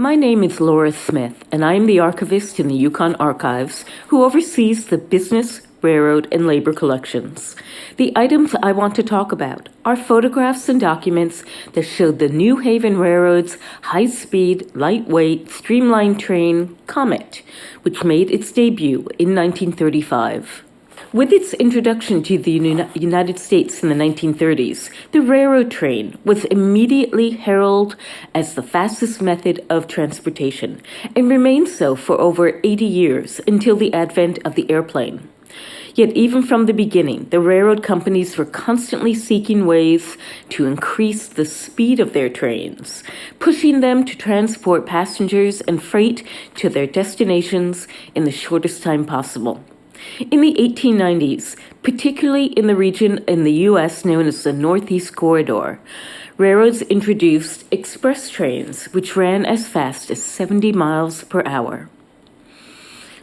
My name is Laura Smith, and I am the archivist in the Yukon Archives who oversees the business, railroad, and labor collections. The items I want to talk about are photographs and documents that showed the New Haven Railroad's high-speed, lightweight, streamlined train, Comet, which made its debut in 1935. With its introduction to the United States in the 1930s, the railroad train was immediately heralded as the fastest method of transportation and remained so for over 80 years until the advent of the airplane. Yet even from the beginning, the railroad companies were constantly seeking ways to increase the speed of their trains, pushing them to transport passengers and freight to their destinations in the shortest time possible. In the 1890s, particularly in the region in the U.S. known as the Northeast Corridor, railroads introduced express trains which ran as fast as 70 miles per hour.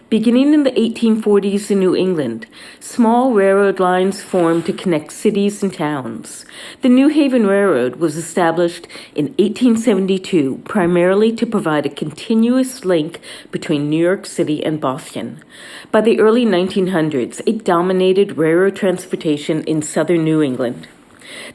Beginning in the 1840s in New England, small railroad lines formed to connect cities and towns. The New Haven Railroad was established in 1872 primarily to provide a continuous link between New York City and Boston. By the early 1900s, it dominated railroad transportation in southern New England.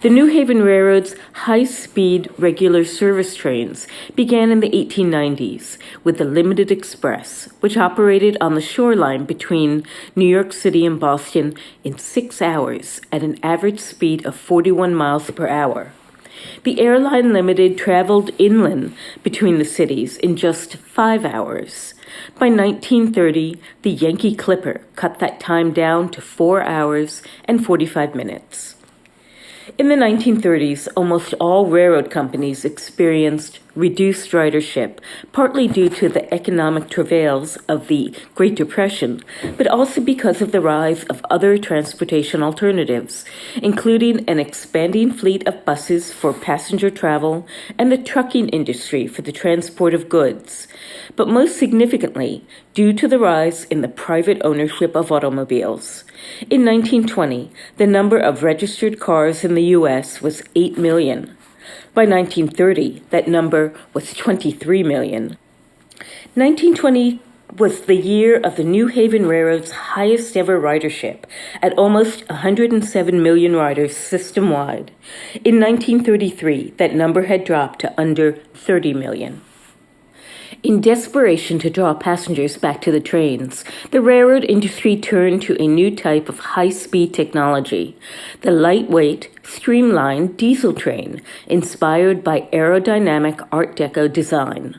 The New Haven Railroad's high-speed regular service trains began in the 1890s with the Limited Express, which operated on the shoreline between New York City and Boston in 6 hours at an average speed of 41 miles per hour. The Airline Limited traveled inland between the cities in just 5 hours. By 1930, the Yankee Clipper cut that time down to 4 hours and 45 minutes. In the 1930s, almost all railroad companies experienced reduced ridership, partly due to the economic travails of the Great Depression, but also because of the rise of other transportation alternatives, including an expanding fleet of buses for passenger travel and the trucking industry for the transport of goods. But most significantly, due to the rise in the private ownership of automobiles. In 1920, the number of registered cars in the U.S. was 8 million. By 1930, that number was 23 million. 1920 was the year of the New Haven Railroad's highest ever ridership, at almost 107 million riders system-wide. In 1933, that number had dropped to under 30 million. In desperation to draw passengers back to the trains, the railroad industry turned to a new type of high-speed technology, the lightweight, streamlined diesel train, inspired by aerodynamic Art Deco design.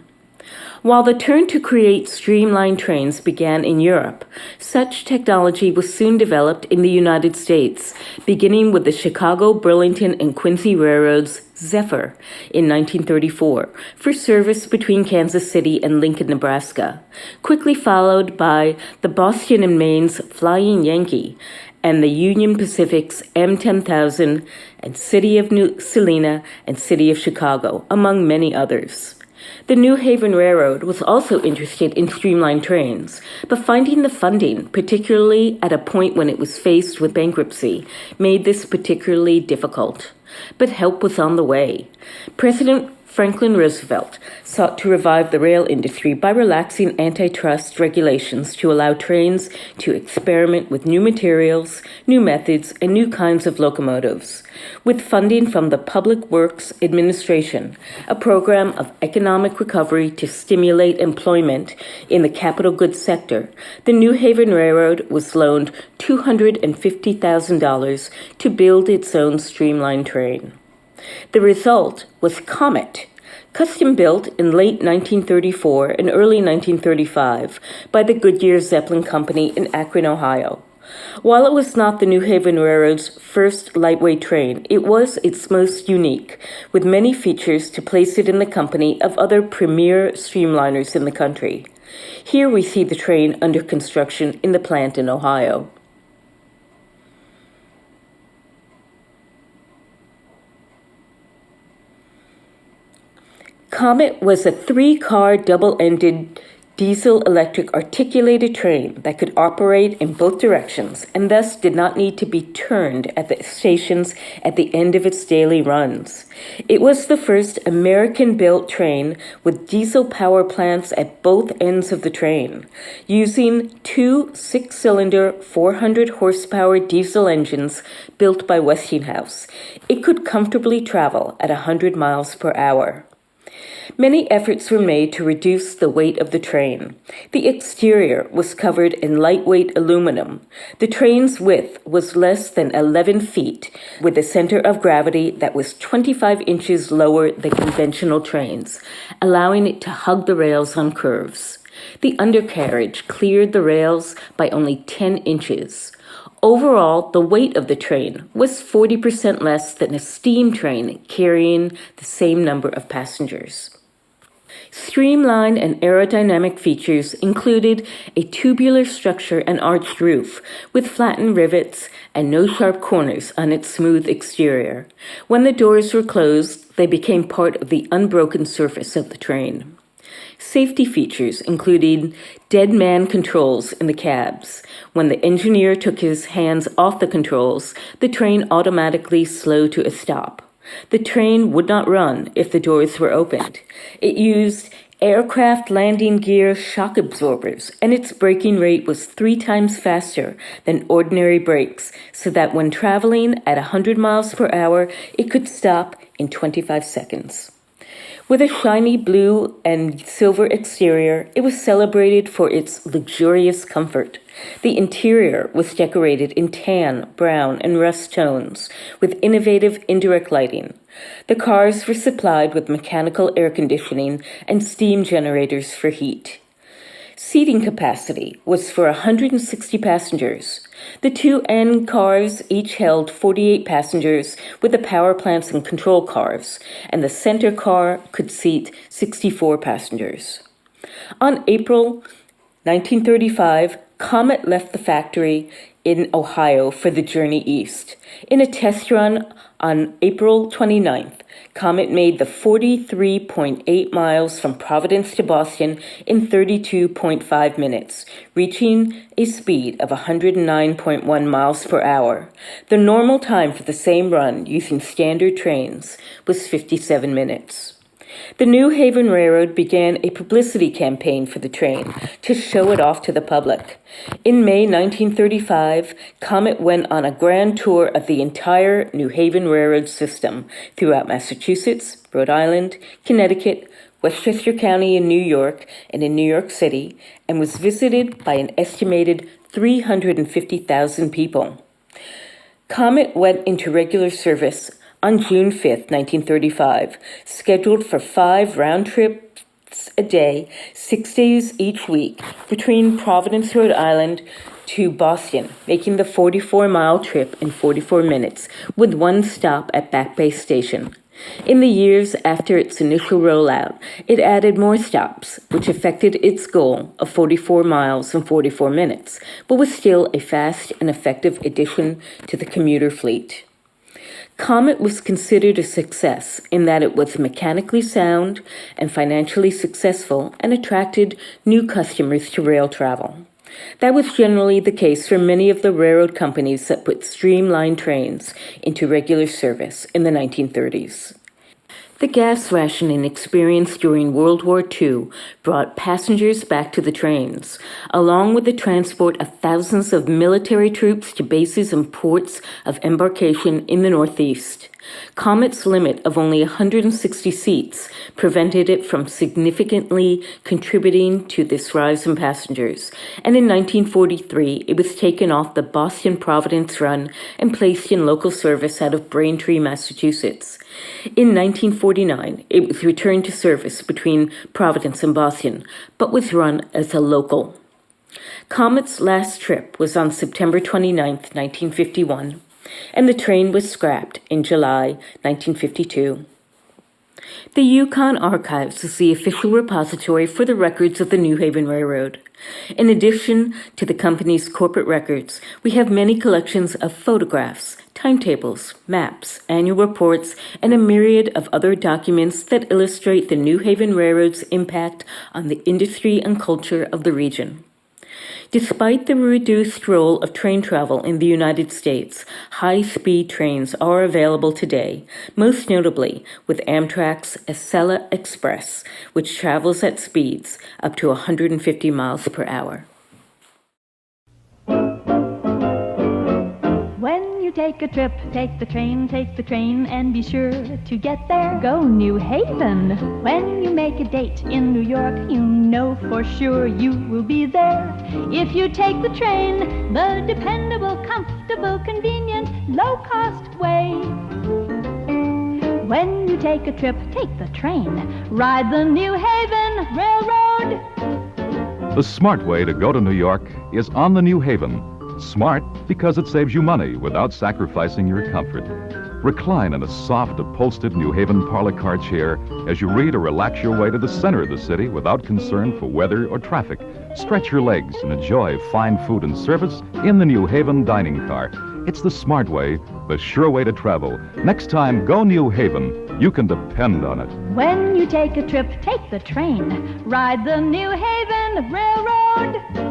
While the turn to create streamlined trains began in Europe, such technology was soon developed in the United States, beginning with the Chicago, Burlington, and Quincy Railroad's Zephyr in 1934 for service between Kansas City and Lincoln, Nebraska, quickly followed by the Boston and Maine's Flying Yankee and the Union Pacific's M10,000 and City of New Salina and City of Chicago, among many others. The New Haven Railroad was also interested in streamlined trains, but finding the funding, particularly at a point when it was faced with bankruptcy, made this particularly difficult. But help was on the way. President Franklin Roosevelt sought to revive the rail industry by relaxing antitrust regulations to allow trains to experiment with new materials, new methods, and new kinds of locomotives. With funding from the Public Works Administration, a program of economic recovery to stimulate employment in the capital goods sector, the New Haven Railroad was loaned $250,000 to build its own streamlined train. The result was Comet, custom-built in late 1934 and early 1935 by the Goodyear Zeppelin Company in Akron, Ohio. While it was not the New Haven Railroad's first lightweight train, it was its most unique, with many features to place it in the company of other premier streamliners in the country. Here we see the train under construction in the plant in Ohio. Comet was a 3-car double-ended diesel-electric articulated train that could operate in both directions and thus did not need to be turned at the stations at the end of its daily runs. It was the first American-built train with diesel power plants at both ends of the train, using two 6-cylinder 400-horsepower diesel engines built by Westinghouse. It could comfortably travel at 100 miles per hour. Many efforts were made to reduce the weight of the train. The exterior was covered in lightweight aluminum. The train's width was less than 11 feet, with a center of gravity that was 25 inches lower than conventional trains, allowing it to hug the rails on curves. The undercarriage cleared the rails by only 10 inches. Overall, the weight of the train was 40% less than a steam train carrying the same number of passengers. Streamlined and aerodynamic features included a tubular structure and arched roof with flattened rivets and no sharp corners on its smooth exterior. When the doors were closed, they became part of the unbroken surface of the train. Safety features included dead man controls in the cabs. When the engineer took his hands off the controls, the train automatically slowed to a stop. The train would not run if the doors were opened. It used aircraft landing gear shock absorbers, and its braking rate was 3 times faster than ordinary brakes, so that when traveling at 100 miles per hour, it could stop in 25 seconds. With a shiny blue and silver exterior, it was celebrated for its luxurious comfort. The interior was decorated in tan, brown, and rust tones, with innovative indirect lighting. The cars were supplied with mechanical air conditioning and steam generators for heat. Seating capacity was for 160 passengers. The two end cars each held 48 passengers with the power plants and control cars, and the center car could seat 64 passengers. On April 1935, Comet left the factory in Ohio for the journey east. In a test run on April 29th, Comet made the 43.8 miles from Providence to Boston in 32.5 minutes, reaching a speed of 109.1 miles per hour. The normal time for the same run using standard trains was 57 minutes. The New Haven Railroad began a publicity campaign for the train to show it off to the public. In May 1935, Comet went on a grand tour of the entire New Haven Railroad system throughout Massachusetts, Rhode Island, Connecticut, Westchester County in New York, and in New York City, and was visited by an estimated 350,000 people. Comet went into regular service on June 5, 1935, scheduled for 5 round trips a day, 6 days each week, between Providence, Rhode Island to Boston, making the 44-mile trip in 44 minutes, with one stop at Back Bay Station. In the years after its initial rollout, it added more stops, which affected its goal of 44 miles in 44 minutes, but was still a fast and effective addition to the commuter fleet. Comet was considered a success in that it was mechanically sound and financially successful and attracted new customers to rail travel. That was generally the case for many of the railroad companies that put streamlined trains into regular service in the 1930s. The gas rationing experienced during World War II brought passengers back to the trains, along with the transport of thousands of military troops to bases and ports of embarkation in the Northeast. Comet's limit of only 160 seats prevented it from significantly contributing to this rise in passengers, and in 1943 it was taken off the Boston-Providence run and placed in local service out of Braintree, Massachusetts. In 1949, it was returned to service between Providence and Boston, but was run as a local. Comet's last trip was on September 29, 1951, and the train was scrapped in July 1952. The Yukon Archives is the official repository for the records of the New Haven Railroad. In addition to the company's corporate records, we have many collections of photographs, timetables, maps, annual reports, and a myriad of other documents that illustrate the New Haven Railroad's impact on the industry and culture of the region. Despite the reduced role of train travel in the United States, high-speed trains are available today, most notably with Amtrak's Acela Express, which travels at speeds up to 150 miles per hour. When you take a trip, take the train, and be sure to get there. Go New Haven. When you make a date in New York, you know for sure you will be there. If you take the train, the dependable, comfortable, convenient, low-cost way. When you take a trip, take the train. Ride the New Haven Railroad. The smart way to go to New York is on the New Haven. Smart because it saves you money without sacrificing your comfort. Recline in a soft, upholstered New Haven parlor car chair as you read or relax your way to the center of the city without concern for weather or traffic. Stretch your legs and enjoy fine food and service in the New Haven dining car. It's the smart way, the sure way to travel. Next time, go New Haven. You can depend on it. When you take a trip, take the train. Ride the New Haven Railroad.